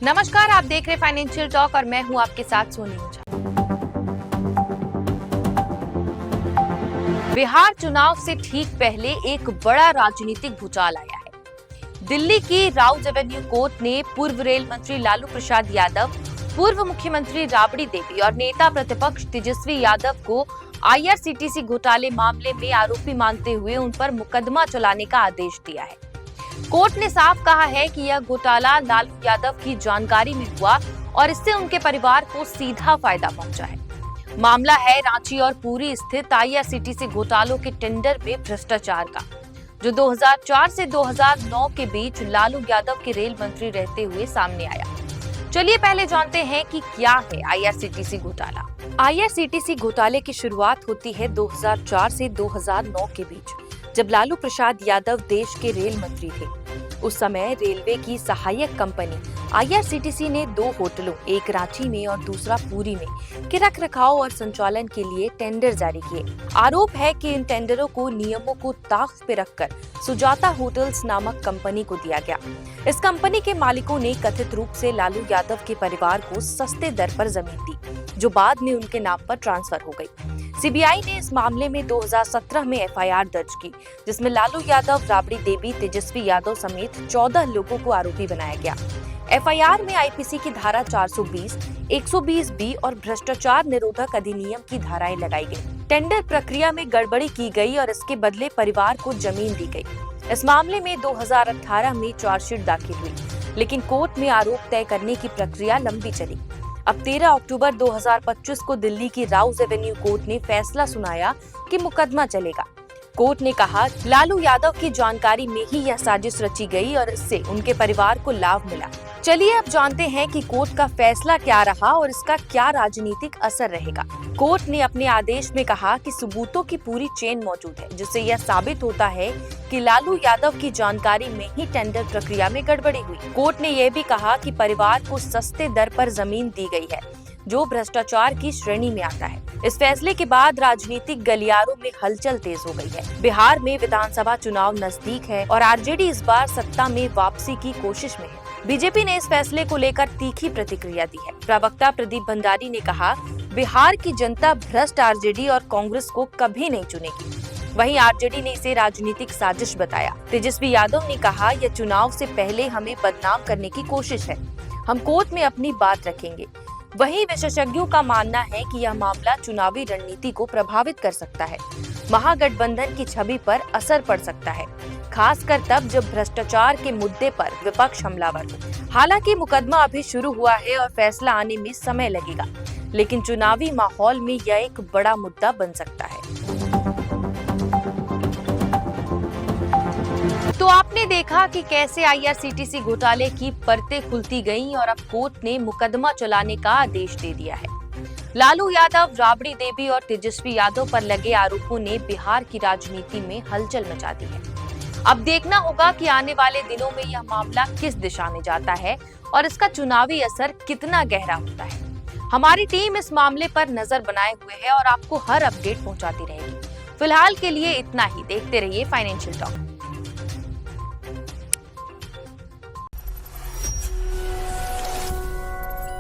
नमस्कार, आप देख रहे फाइनेंशियल टॉक और मैं हूं आपके साथ सोनी ओझा। बिहार चुनाव से ठीक पहले एक बड़ा राजनीतिक भूचाल आया है। दिल्ली की राउज एवेन्यू कोर्ट ने पूर्व रेल मंत्री लालू प्रसाद यादव, पूर्व मुख्यमंत्री राबड़ी देवी और नेता प्रतिपक्ष तेजस्वी यादव को आईआरसीटीसी घोटाले मामले में आरोपी मानते हुए उन पर मुकदमा चलाने का आदेश दिया है। कोर्ट ने साफ कहा है कि यह घोटाला लालू यादव की जानकारी में हुआ और इससे उनके परिवार को सीधा फायदा पहुंचा है। मामला है रांची और पुरी स्थित आईआरसीटीसी घोटालों के टेंडर में भ्रष्टाचार का, जो 2004 से 2009 के बीच लालू यादव के रेल मंत्री रहते हुए सामने आया। चलिए पहले जानते हैं कि क्या है आईआरसीटीसी घोटाला। आईआरसीटीसी घोटाले की शुरुआत होती है 2004 से 2009 के बीच, जब लालू प्रसाद यादव देश के रेल मंत्री थे। उस समय रेलवे की सहायक कंपनी आईआरसीटीसी ने 2 होटलों, एक रांची में और दूसरा पुरी में, के रखरखाव और संचालन के लिए टेंडर जारी किए। आरोप है कि इन टेंडरों को नियमों को ताक पे रखकर सुजाता होटल्स नामक कंपनी को दिया गया। इस कंपनी के मालिकों ने कथित रूप से लालू यादव के परिवार को सस्ते दर पर जमीन दी, जो बाद में उनके नाम पर ट्रांसफर हो गई। सीबीआई ने इस मामले में 2017 में एफआईआर दर्ज की, जिसमें लालू यादव, राबड़ी देवी, तेजस्वी यादव समेत 14 लोगों को आरोपी बनाया गया। एफआईआर में आईपीसी की धारा 420, 120B और भ्रष्टाचार निरोधक अधिनियम की धाराएं लगाई गई। टेंडर प्रक्रिया में गड़बड़ी की गई और इसके बदले परिवार को जमीन दी गई। इस मामले में 2018 में चार्जशीट दाखिल हुई, लेकिन कोर्ट में आरोप तय करने की प्रक्रिया लंबी चली। अब 13 अक्टूबर 2025 को दिल्ली की राउज एवेन्यू कोर्ट ने फैसला सुनाया कि मुकदमा चलेगा। कोर्ट ने कहा, लालू यादव की जानकारी में ही यह साजिश रची गई और इससे उनके परिवार को लाभ मिला। चलिए अब जानते हैं कि कोर्ट का फैसला क्या रहा और इसका क्या राजनीतिक असर रहेगा। कोर्ट ने अपने आदेश में कहा कि सबूतों की पूरी चेन मौजूद है, जिससे यह साबित होता है कि लालू यादव की जानकारी में ही टेंडर प्रक्रिया में गड़बड़ी हुई। कोर्ट ने यह भी कहा कि परिवार को सस्ते दर पर जमीन दी गई है, जो भ्रष्टाचार की श्रेणी में आता है। इस फैसले के बाद राजनीतिक गलियारों में हलचल तेज हो गई है। बिहार में विधानसभा चुनाव नजदीक है और आरजेडी इस बार सत्ता में वापसी की कोशिश में है। बीजेपी ने इस फैसले को लेकर तीखी प्रतिक्रिया दी है। प्रवक्ता प्रदीप भंडारी ने कहा, बिहार की जनता भ्रष्ट आरजेडी और कांग्रेस को कभी नहीं चुनेगी। वहीं आरजेडी ने इसे राजनीतिक साजिश बताया। तेजस्वी यादव ने कहा, यह चुनाव से पहले हमें बदनाम करने की कोशिश है। हम कोर्ट में अपनी बात रखेंगे। वहीं विशेषज्ञों का मानना है कि यह मामला चुनावी रणनीति को प्रभावित कर सकता है। महागठबंधन की छवि पर असर पड़ सकता है, खासकर तब जब भ्रष्टाचार के मुद्दे पर विपक्ष हमलावर हो। हालांकि मुकदमा अभी शुरू हुआ है और फैसला आने में समय लगेगा, लेकिन चुनावी माहौल में यह एक बड़ा मुद्दा बन सकता है। तो आपने देखा कि कैसे आईआरसीटीसी घोटाले की परतें खुलती गईं और अब कोर्ट ने मुकदमा चलाने का आदेश दे दिया है। लालू यादव, राबड़ी देवी और तेजस्वी यादव पर लगे आरोपों ने बिहार की राजनीति में हलचल मचा दी है। अब देखना होगा कि आने वाले दिनों में यह मामला किस दिशा में जाता है और इसका चुनावी असर कितना गहरा होता है। हमारी टीम इस मामले पर नजर बनाए हुए है और आपको हर अपडेट पहुंचाती रहेगी। फिलहाल के लिए इतना ही। देखते रहिए फाइनेंशियल टॉक।